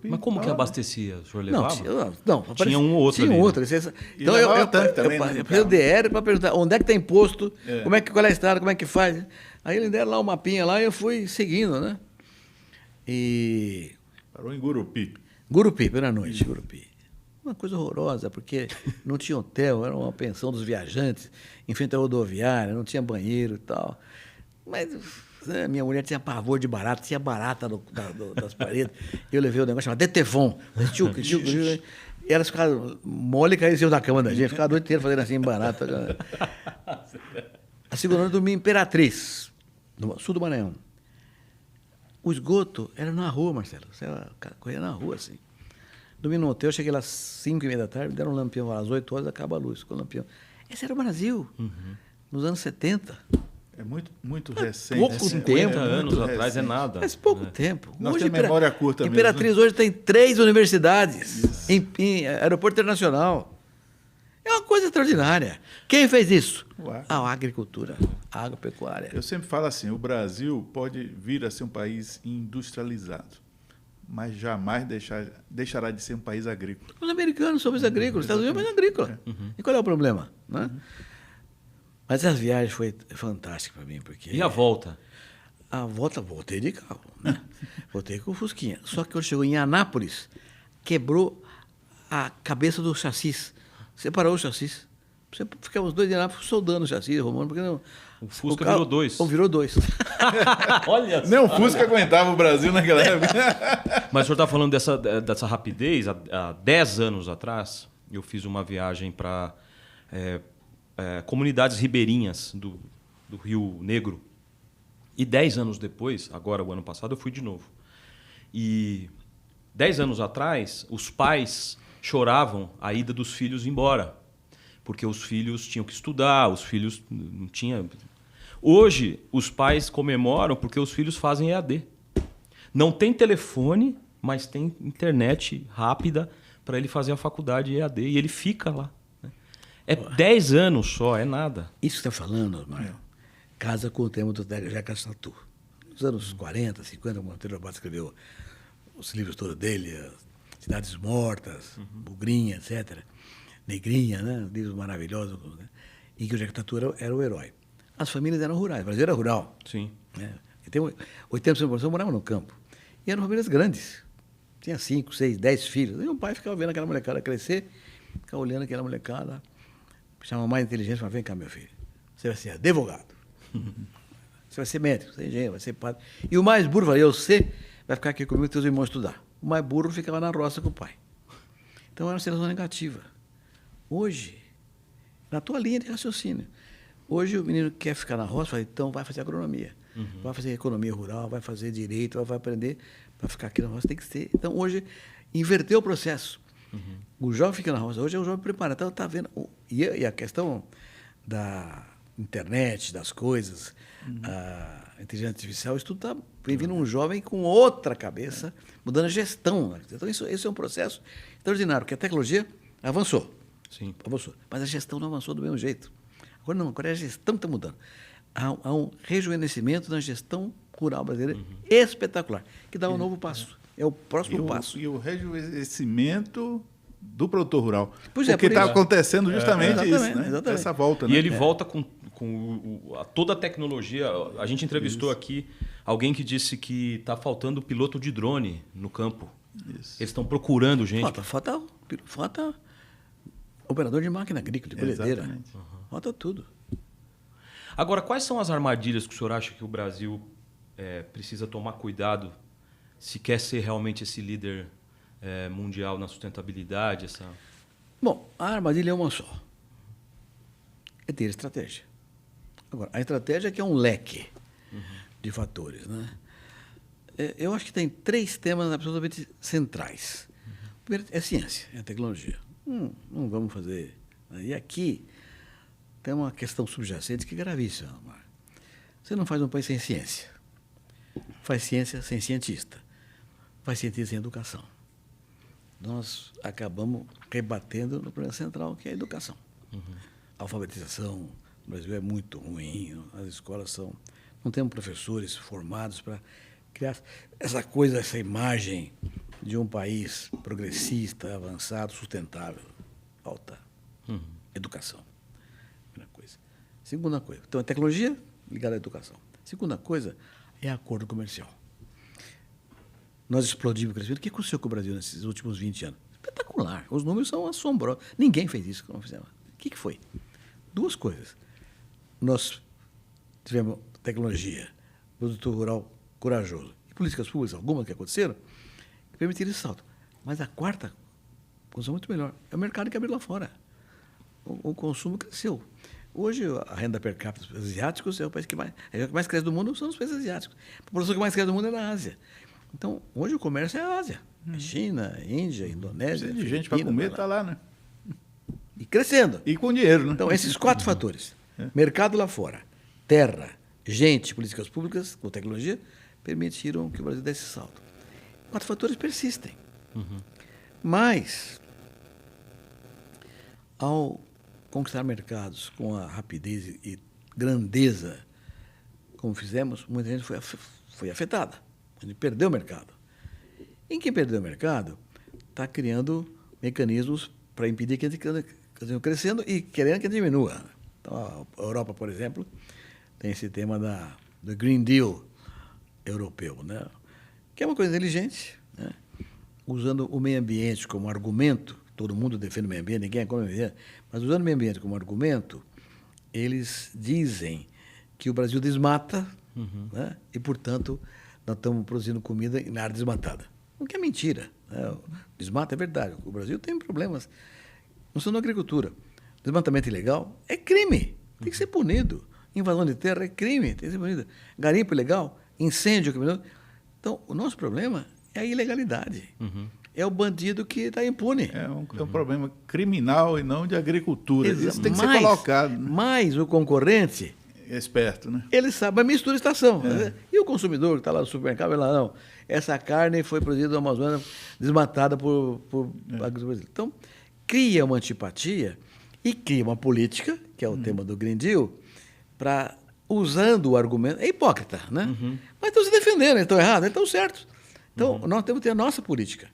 Mas como que abastecia? O senhor levava? Não, tinha um ou outro tinha ali, um outro. né? Então eu fiz o DR para perguntar onde é que tem posto, qual é a estrada, como é que faz. Aí eles deram lá um mapinha lá e eu fui seguindo, né? E Parou em Gurupi. Gurupi, primeira noite, Gurupi. Uma coisa horrorosa, porque não tinha hotel, era uma pensão dos viajantes, em frente à rodoviária, não tinha banheiro e tal. Mas né, minha mulher tinha pavor de barata, tinha barata das paredes. Eu levei o negócio chamado Detefon. E elas ficavam mole e caíam da cama da gente, ficavam a noite inteira fazendo assim, barata. A segunda noite eu dormi em Imperatriz, no sul do Maranhão. O esgoto era na rua, Marcelo. Você corria na rua, assim. Dormi no hotel, cheguei lá às 5h30 da tarde, me deram um lampião às 8 horas, acaba a luz com o lampião. Esse era o Brasil, nos anos 70. É muito recente. Pouco recente. tempo, É muito anos atrás, recente. é nada. Faz pouco tempo. Nós temos memória curta mesmo. Imperatriz hoje tem 3 universidades em aeroporto internacional. É uma coisa extraordinária. Quem fez isso? A agricultura, a agropecuária. Eu sempre falo assim, o Brasil pode vir a ser um país industrializado, mas jamais deixará de ser um país agrícola. Os americanos são país agrícola, os Estados Unidos é um país agrícola. E qual é o problema? Né? Mas as viagens foi fantástica para mim, porque... E a volta? A volta, voltei de carro, né? Voltei com o Fusquinha. Só que quando chegou em Anápolis, quebrou a cabeça do chassis. Separou o chassis. Você ficava uns 2 dias lá soldando o chassis, arrumando, porque não... O Fusca virou 2. Virou 2. Olha só. Nem o Fusca aguentava o Brasil naquela época. Mas o senhor está falando dessa rapidez. Há 10 anos atrás, eu fiz uma viagem para comunidades ribeirinhas do Rio Negro. E 10 anos depois, agora o ano passado, eu fui de novo. E 10 anos atrás, os pais choravam a ida dos filhos embora. Porque os filhos tinham que estudar, os filhos não tinham... Hoje, os pais comemoram porque os filhos fazem EAD. Não tem telefone, mas tem internet rápida para ele fazer a faculdade EAD. E ele fica lá. É 10 anos só, é nada. Isso que você está falando, Mário, casa com o tema do Jacques Tatu. Nos anos 40, 50, o Monteiro Lobato escreveu os livros todos dele, Cidades Mortas, Bugrinha, etc., Negrinha, né? Livros maravilhosos, né? E que o Jacques Tatu era o herói. As famílias eram rurais, o Brasil era rural. Sim. Né? Então, 80% da população morava no campo. E eram famílias grandes. Tinha 5, 6, 10 filhos. E o pai ficava vendo aquela molecada crescer, ficava olhando aquela molecada, chamava mais inteligente, falava, vem cá, meu filho, você vai ser advogado. Você vai ser médico, você é engenheiro, vai ser padre. E o mais burro, falei, você vai ficar aqui comigo e teus irmãos estudar. O mais burro ficava na roça com o pai. Então era uma situação negativa. Hoje, na tua linha de raciocínio, hoje o menino quer ficar na roça, fala, então vai fazer agronomia, vai fazer economia rural, vai fazer direito, vai aprender para ficar aqui na roça, tem que ser. Então hoje, inverteu o processo. O jovem fica na roça, hoje é o jovem preparado. Então está vendo, e a questão da internet, das coisas, a inteligência artificial, isso tudo está vindo um jovem com outra cabeça, mudando a gestão. Então isso é um processo extraordinário, porque a tecnologia avançou. Sim. Avançou. Mas a gestão não avançou do mesmo jeito. Agora não, agora a gestão está mudando. Há um rejuvenescimento na gestão rural brasileira espetacular, que dá um novo passo. É o próximo passo. E o rejuvenescimento do produtor rural. Pois é, porque está isso. acontecendo justamente isso, né? Exatamente. Essa volta. E né? ele volta com toda a tecnologia. A gente entrevistou aqui alguém que disse que está faltando piloto de drone no campo. Isso. Eles estão procurando gente. Falta operador de máquina agrícola, de colhedeira. Exatamente. Falta tudo. Agora, quais são as armadilhas que o senhor acha que o Brasil precisa tomar cuidado se quer ser realmente esse líder mundial na sustentabilidade? Bom, a armadilha é uma só. É ter estratégia. Agora, a estratégia é que é um leque de fatores, né? Eu acho que tem 3 temas absolutamente centrais. Primeiro é ciência, é tecnologia. Não vamos fazer. E aqui tem uma questão subjacente que é gravíssima. Você não faz um país sem ciência. Faz ciência sem cientista. Faz cientista sem educação. Nós acabamos rebatendo no problema central, que é a educação. A alfabetização no Brasil é muito ruim. As escolas não temos professores formados para criar essa coisa, essa imagem de um país progressista, avançado, sustentável. Falta educação. Primeira coisa. Segunda coisa. Então, a tecnologia ligada à educação. Segunda coisa é acordo comercial. nós explodimos o crescimento. O que aconteceu com o Brasil nesses últimos 20 anos? Espetacular. Os números são assombrosos. Ninguém fez isso que nós fizemos. O que foi? Duas coisas. Nós tivemos tecnologia, produto rural corajoso e políticas públicas, algumas que aconteceram, que permitiram esse salto. Mas a quarta coisa muito melhor é o mercado que abriu lá fora. O consumo cresceu. Hoje, a renda per capita dos asiáticos é o país que mais cresce do mundo, são os países asiáticos. A população que mais cresce do mundo é na Ásia. Então, hoje o comércio é a Ásia. China, Índia, Indonésia. Precisa de gente para comer, está lá, né? E crescendo. E com dinheiro, né? Então, esses 4 fatores, mercado lá fora, terra, gente, políticas públicas, com tecnologia, permitiram que o Brasil desse salto. 4 fatores persistem. Mas, ao conquistar mercados com a rapidez e grandeza como fizemos, muita gente foi afetada. A gente perdeu o mercado. Em quem perdeu o mercado, está criando mecanismos para impedir que a gente continue crescendo e querendo que a gente diminua. Então, a Europa, por exemplo, tem esse tema do Green Deal europeu, né? Que é uma coisa inteligente, né? Usando o meio ambiente como argumento. Todo mundo defende o meio ambiente, ninguém é contra o meio ambiente, mas usando o meio ambiente como argumento, eles dizem que o Brasil desmata, né? E, portanto, nós estamos produzindo comida na área desmatada. O que é mentira, né? O desmato é verdade. O Brasil tem problemas, não só na agricultura. Desmatamento ilegal é crime, tem que ser punido. Invasão de terra é crime, tem que ser punido. Garimpo ilegal, incêndio criminoso. Então, o nosso problema é a ilegalidade. É o bandido que está impune. É um problema criminal e não de agricultura. Isso tem que ser colocado. Né? Mas o concorrente... É esperto, né? Ele sabe, mas mistura estação. É. E o consumidor que está lá no supermercado, vai lá, não, essa carne foi produzida na Amazônia, desmatada por agricultura. Então, cria uma antipatia e cria uma política, que é o tema do Green Deal, para, usando o argumento... É hipócrita, né? Mas estão se defendendo, eles estão errados, eles estão certos. Então, nós temos que ter a nossa política.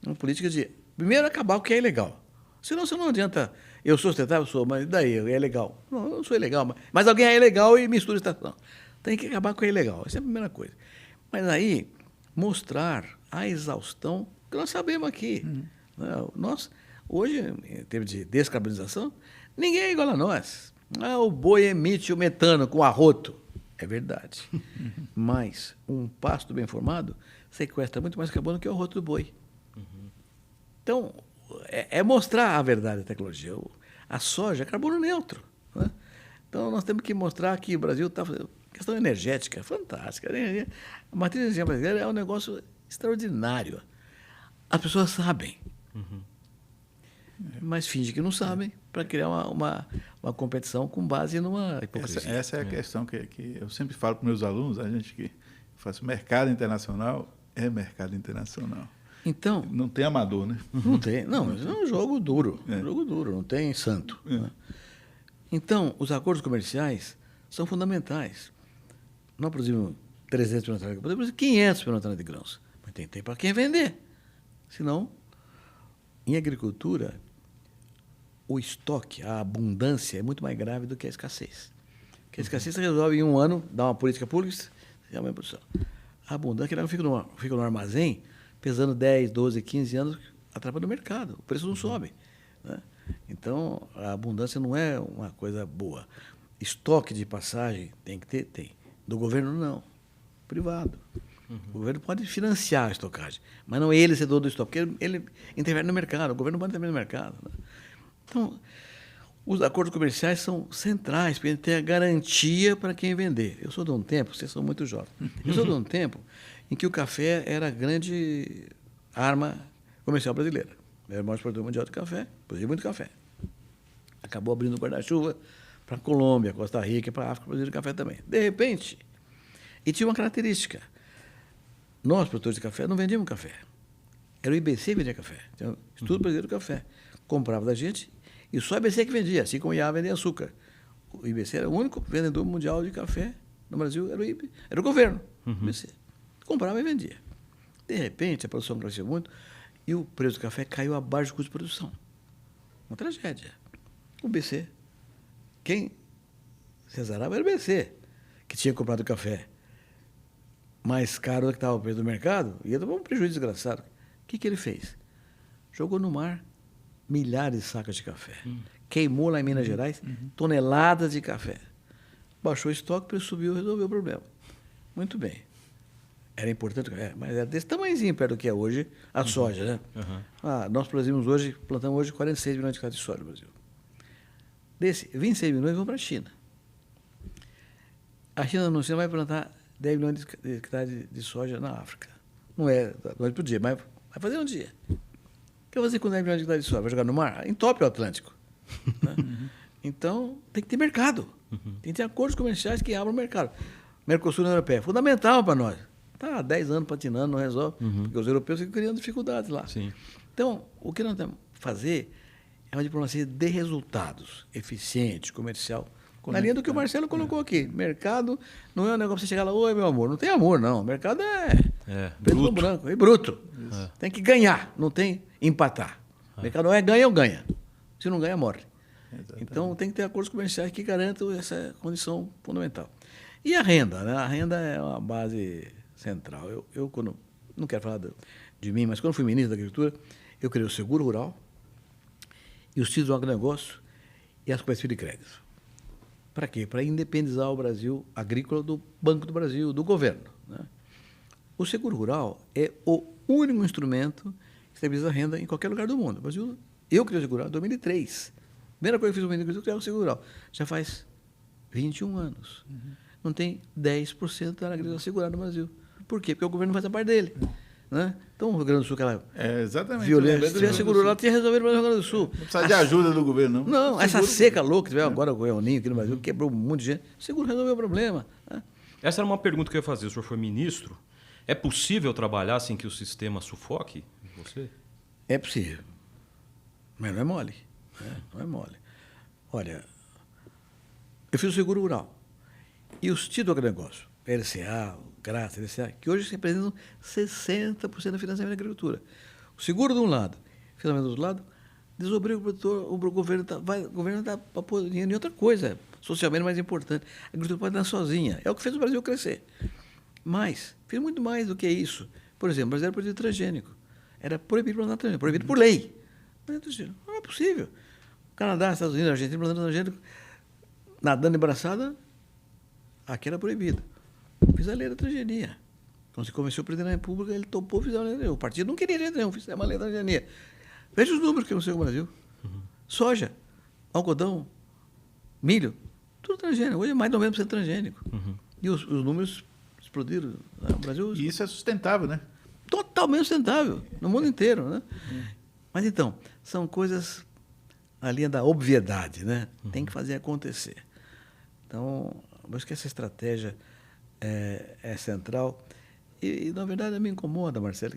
Uma política de, primeiro, acabar o que é ilegal. Senão, você não adianta... Eu sou sustentável, sou, mas daí? É legal. Não, eu não sou ilegal, mas alguém é ilegal e mistura estação. Tem que acabar com o ilegal. Essa é a primeira coisa. Mas aí, mostrar a exaustão que nós sabemos aqui. Nós, hoje, em termos de descarbonização, ninguém é igual a nós. O boi emite o metano com arroto. É verdade. Mas um pasto bem formado sequestra muito mais carbono que o arroto do boi. Então, é mostrar a verdade da tecnologia. A soja é carbono neutro. Né? Então, nós temos que mostrar que o Brasil está fazendo questão energética fantástica. A matriz de energia brasileira é um negócio extraordinário. As pessoas sabem, mas fingem que não sabem para criar uma competição com base numa hipocrisia. Essa é a questão que eu sempre falo para meus alunos, a gente que faz mercado internacional, é mercado internacional. Então, não tem amador, né? Não tem. Não, isso é um jogo duro. Um jogo duro, não tem santo. Né? Então, os acordos comerciais são fundamentais. Nós produzimos 300 milhões de toneladas, podemos produzir 500 milhões de toneladas de grãos. Mas tem que ter para quem vender. Senão, em agricultura, o estoque, a abundância é muito mais grave do que a escassez. Porque a escassez você resolve em um ano, dá uma política pública, você aumenta a produção. A abundância, ela fica no armazém, pesando 10, 12, 15 anos, atrapalha o mercado. O preço não sobe. Né? Então, a abundância não é uma coisa boa. Estoque de passagem tem que ter? Tem. Do governo, não. Privado. O governo pode financiar a estocagem, mas não ele ser dono do estoque, porque ele interfere no mercado. O governo não pode interferir no mercado. Né? Então, os acordos comerciais são centrais para ter a garantia para quem vender. Eu sou de um tempo, vocês são muito jovens, eu sou de um tempo em que o café era a grande arma comercial brasileira. Era o maior exportador mundial de café, produzia muito café. Acabou abrindo o guarda-chuva para a Colômbia, Costa Rica, para a África, produzindo café também. De repente, e tinha uma característica. Nós, produtores de café, não vendíamos café. Era o IBC que vendia café. Tinha um Instituto Brasileiro do Café. Comprava da gente e só o IBC que vendia, assim como o IAA vendia açúcar. O IBC era o único vendedor mundial de café no Brasil, era o governo, o IBC. Comprava e vendia. De repente, a produção cresceu muito e o preço do café caiu abaixo do custo de produção. Uma tragédia. O BC. Quem se azarava era o BC, que tinha comprado o café mais caro do que estava o preço do mercado, ia dar um prejuízo desgraçado. O que ele fez? Jogou no mar milhares de sacas de café. Queimou lá em Minas Gerais toneladas de café. Baixou o estoque, o preço subiu, resolveu o problema. Muito bem. Era importante, mas era desse tamanhozinho perto do que é hoje a soja, né? Nós plantamos hoje 46 milhões de hectares de soja no Brasil. Desse, 26 milhões vão para a China. A China anuncia vai plantar 10 milhões de hectares de soja na África. Não é da noite para o dia, mas vai fazer um dia. O que vai fazer com 10 milhões de hectares de soja? Vai jogar no mar? Entope o Atlântico. Né? Então, tem que ter mercado. Tem que ter acordos comerciais que abram o mercado. Mercosul e União Europeia, fundamental para nós. Está há 10 anos patinando, não resolve, porque os europeus ficam criando dificuldades lá. Sim. Então, o que nós temos que fazer é uma diplomacia de resultados, eficiente, comercial, na linha do que o Marcelo colocou aqui. Mercado não é um negócio para você chegar lá, oi, meu amor. Não tem amor, não. Mercado é preto no branco, é bruto. Tem que ganhar, não tem empatar. Mercado não é ganha ou ganha. Se não ganha, morre. Exatamente. Então, tem que ter acordos comerciais que garantam essa condição fundamental. E a renda, né? A renda é uma base central. Eu quando, não quero falar de mim, mas quando fui ministro da Agricultura, eu criei o Seguro Rural e os títulos do agronegócio e as cooperativas de crédito. Para quê? Para independizar o Brasil agrícola do Banco do Brasil, do governo. Né? O Seguro Rural é o único instrumento que estabiliza a renda em qualquer lugar do mundo. O Brasil, eu criei o Seguro Rural em 2003. A primeira coisa que eu fiz no ministro da Agricultura foi criar o Seguro Rural. Já faz 21 anos. Não tem 10% da agricultura segurada no Brasil. Por quê? Porque o governo não faz a parte dele. Né? Então, o Rio Grande do Sul, aquela violência, se tivesse seguro lá, tinha resolvido o Rio Grande do Sul. Não precisa de ajuda do governo, não. Não, essa seca louca que tiver agora com o El Ninho aqui no Brasil, quebrou um monte de gente. O seguro resolveu o problema. Né? Essa era uma pergunta que eu ia fazer. O senhor foi ministro. É possível trabalhar sem que o sistema sufoque você? É possível. Mas não é mole. Né? Não é mole. Olha, eu fiz o seguro rural. E os títulos do agronegócio, LCA, GRAS, LCA, que hoje representam 60% do financiamento da agricultura. O seguro de um lado, o financiamento do outro lado, desobriga o produtor, o governo está para pôr dinheiro em outra coisa, socialmente mais importante. A agricultura pode dar sozinha. É o que fez o Brasil crescer. Mas, fez muito mais do que isso. Por exemplo, o Brasil era proibido transgênico. Era proibido plantar transgênico, proibido por lei. Não é possível. O Canadá, Estados Unidos, a Argentina plantando transgênico, nadando em braçada, aqui era proibido. Fiz a lei da transgenia. Quando se convenceu o presidente da República, ele topou, fiz a lei da transgenia. O partido não queria lei nenhuma, fiz uma lei da transgenia. Veja os números que aconteceu no Brasil. Soja, algodão, milho, tudo transgênico. Hoje é mais ou menos transgênico. E os números explodiram. Né? O Brasil, e isso é sustentável, né? Totalmente sustentável, no mundo inteiro. Né? Mas então, são coisas na linha da obviedade, né? Tem que fazer acontecer. Então, eu acho que essa estratégia é central. E, na verdade, me incomoda, Marcelo.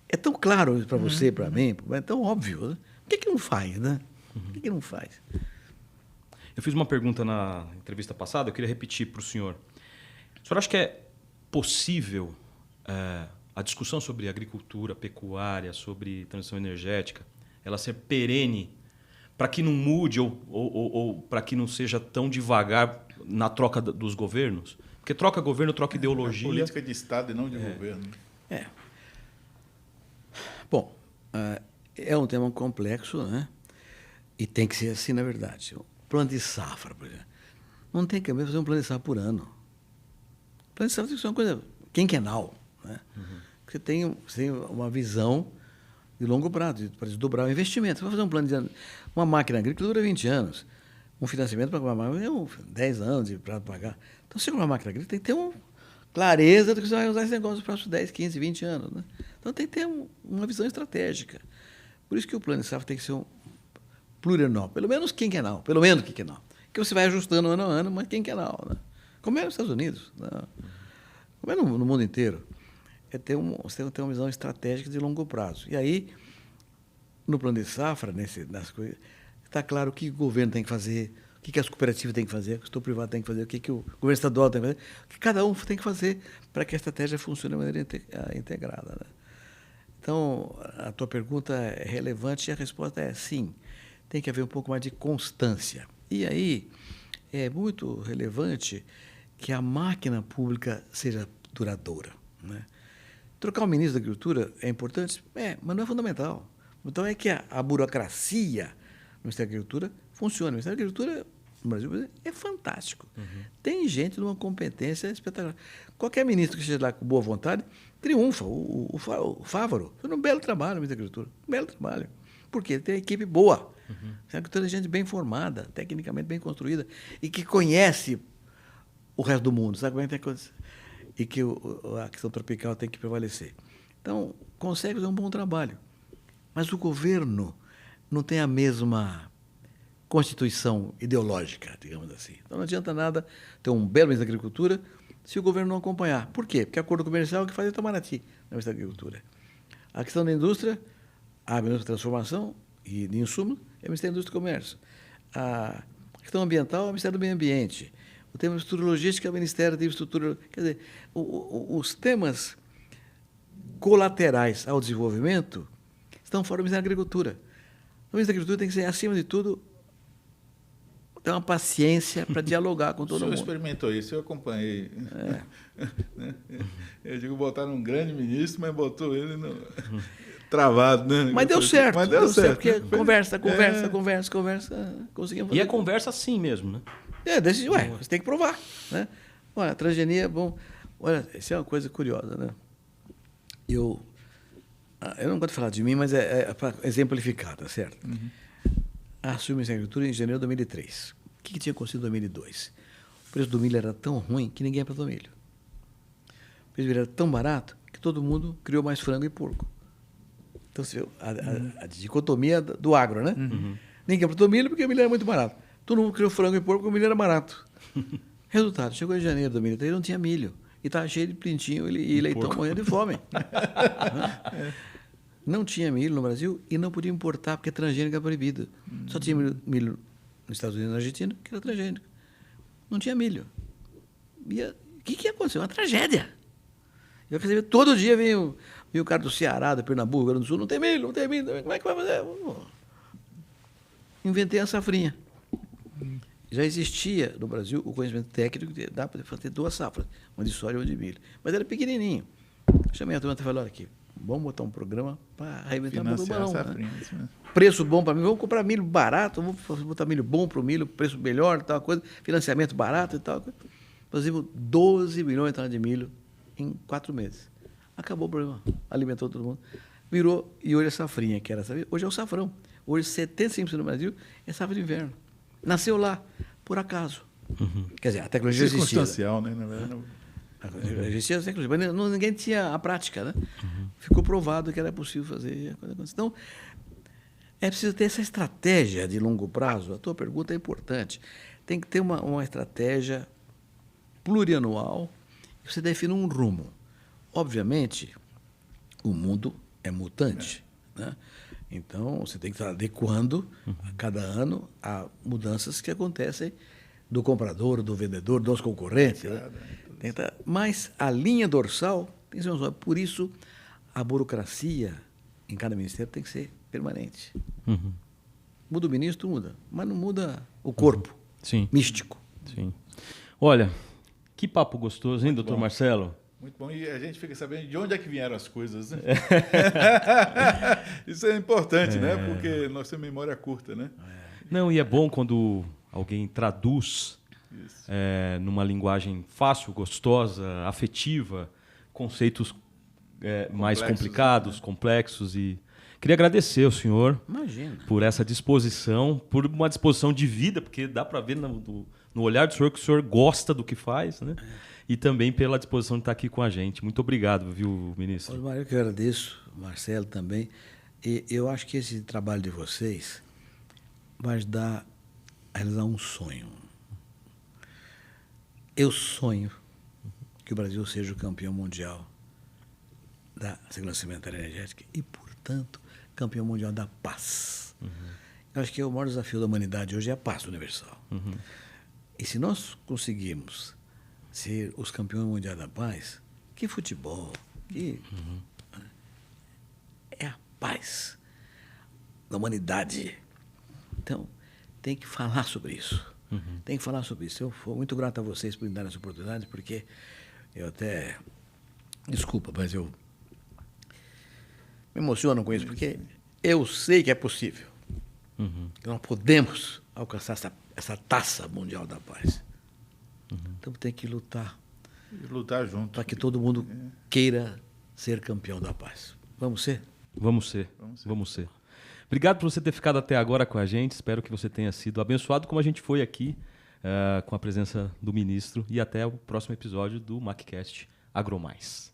É tão claro isso para você, para mim, é tão óbvio. Né? Por que não faz, né? Por que não faz? Eu fiz uma pergunta na entrevista passada, eu queria repetir para o senhor. O senhor acha que é possível a discussão sobre agricultura, pecuária, sobre transição energética, ela ser perene para que não mude ou para que não seja tão devagar na troca dos governos? Porque troca governo, troca ideologia. É política de Estado e não de governo. Bom, é um tema complexo, né? E tem que ser assim, na verdade. O plano de safra, por exemplo. Não tem que fazer um plano de safra por ano. O plano de safra tem que ser uma coisa quinquenal. Né? Você tem uma visão de longo prazo, para desdobrar o investimento. Você vai fazer um plano de uma máquina agrícola dura 20 anos. Um financiamento para uma máquina é 10 anos de prazo para pagar. Então, se comprar uma máquina agrícola, tem que ter uma clareza do que você vai usar esse negócio nos próximos 10, 15, 20 anos. Né? Então, tem que ter uma visão estratégica. Por isso que o plano de safra tem que ser um plurianual, pelo menos quinquenal. Que você vai ajustando ano a ano, mas quinquenal. Né? Como é nos Estados Unidos, né? Como é no mundo inteiro. Você tem uma visão estratégica de longo prazo. E aí, no plano de safra, nas coisas, está claro o que o governo tem que fazer, o que as cooperativas têm que fazer, o que o setor privado tem que fazer, o que o governo estadual tem que fazer, o que cada um tem que fazer para que a estratégia funcione de maneira integrada. Né? Então, a tua pergunta é relevante e a resposta é sim. Tem que haver um pouco mais de constância. E aí, é muito relevante que a máquina pública seja duradoura, né? Trocar o ministro da Agricultura é importante? Mas não é fundamental. Então é que a burocracia no Ministério da Agricultura funciona. O Ministério da Agricultura no Brasil é fantástico. Tem gente de uma competência espetacular. Qualquer ministro que esteja lá com boa vontade triunfa. O Fávaro fez um belo trabalho no Ministério da Agricultura. Um belo trabalho. Porque ele tem uma equipe boa. A Agricultura é gente bem formada, tecnicamente bem construída e que conhece o resto do mundo. Sabe como é que tem coisa? E que a questão tropical tem que prevalecer. Então, consegue fazer um bom trabalho. Mas o governo não tem a mesma constituição ideológica, digamos assim. Então, não adianta nada ter um belo ministro da Agricultura se o governo não acompanhar. Por quê? Porque acordo comercial é o que faz o Itamaraty na Ministério da Agricultura. A questão da indústria, a Ministério da Transformação e de insumos é o Ministério da Indústria e Comércio. A questão ambiental é o Ministério do Meio Ambiente. O tema de infraestrutura logística é o Ministério da Infraestrutura. Quer dizer, os temas colaterais ao desenvolvimento estão fora do Ministério da Agricultura. O Ministério da Agricultura tem que ser, acima de tudo, ter uma paciência para dialogar com todo mundo. O senhor experimentou isso, eu acompanhei. Eu digo, botaram um grande ministro, mas botou ele travado, né? Mas deu certo. Mas deu certo. Porque conversa, conseguimos fazer. E é conversa assim mesmo, né? Você tem que provar, né? Olha, a transgenia é bom. Olha, isso é uma coisa curiosa, né? Eu não gosto de falar de mim, mas é para exemplificar, tá certo? Assumi o Ministério da Agricultura em janeiro de 2003. O que tinha acontecido em 2002? O preço do milho era tão ruim que ninguém plantou milho. O preço do milho era tão barato que todo mundo criou mais frango e porco. Então, você viu a dicotomia do agro, né? Ninguém plantou milho porque o milho era muito barato. Todo mundo criou frango e porco porque o milho era barato. Resultado, chegou em janeiro de 2003 e não tinha milho. E estava cheio de pintinho e leitão morrendo de fome. Não tinha milho no Brasil e não podia importar porque transgênico é proibido. Só tinha milho nos Estados Unidos e na Argentina, que era transgênico. Não tinha milho. E o que aconteceu? Uma tragédia. Eu recebi, todo dia vinha o cara do Ceará, do Pernambuco, do Rio Grande do Sul, não tem milho. Como é que vai fazer? Inventei a safrinha. Já existia no Brasil o conhecimento técnico que dá para fazer 2 safras, uma de soja e uma de milho. Mas era pequenininho. Chamei a turma e falei, olha aqui, vamos botar um programa para reinventar o balão. Né? Preço bom para mim, vamos comprar milho barato, vamos botar milho bom para o milho, preço melhor, tal coisa, financiamento barato e tal. Fazíamos 12 milhões de toneladas de milho em 4 meses. Acabou o problema, alimentou todo mundo. Virou, e hoje a safrinha, que era safrinha, hoje é o safrão. Hoje 75% do Brasil é safra de inverno. Nasceu lá, por acaso. Quer dizer, a tecnologia existia. Circunstancial, né? Na verdade, existia a tecnologia, mas ninguém tinha a prática, né? Ficou provado que era possível fazer. Então, é preciso ter essa estratégia de longo prazo. A tua pergunta é importante. Tem que ter uma estratégia plurianual. Você define um rumo. Obviamente, o mundo é mutante, né? Então, você tem que estar adequando a cada ano a mudanças que acontecem do comprador, do vendedor, dos concorrentes. Né? Mas a linha dorsal tem que ser uma. Por isso, a burocracia em cada ministério tem que ser permanente. Muda o ministro, muda, mas não muda o corpo místico. Sim. Olha, que papo gostoso, hein, doutor Marcelo? Muito bom. E a gente fica sabendo de onde é que vieram as coisas, né? Isso é importante, né? Porque nós temos memória curta, né? Não, e é bom quando alguém traduz numa linguagem fácil, gostosa, afetiva, conceitos mais complicados, né? Complexos. E queria agradecer ao senhor por essa disposição, por uma disposição de vida, porque dá para ver no olhar do senhor que o senhor gosta do que faz, né? E também pela disposição de estar aqui com a gente. Muito obrigado, viu, ministro? Eu que agradeço, Marcelo também. E eu acho que esse trabalho de vocês vai ajudar a realizar um sonho. Eu sonho que o Brasil seja o campeão mundial da segurança alimentar e energética e, portanto, campeão mundial da paz. Eu acho que o maior desafio da humanidade hoje é a paz universal. E se nós conseguirmos ser os campeões mundiais da paz, que futebol, é a paz da humanidade. Então, tem que falar sobre isso. Tem que falar sobre isso. Eu sou muito grato a vocês por me dar essa oportunidade, porque eu até Desculpa, mas eu me emociono com isso, porque eu sei que é possível. Que nós podemos alcançar essa taça mundial da paz. Então tem que lutar. E lutar junto. Para que todo mundo queira ser campeão da paz. Vamos ser? Vamos ser. Vamos ser. Obrigado por você ter ficado até agora com a gente. Espero que você tenha sido abençoado como a gente foi aqui, com a presença do ministro. E até o próximo episódio do MACCast AgroMais.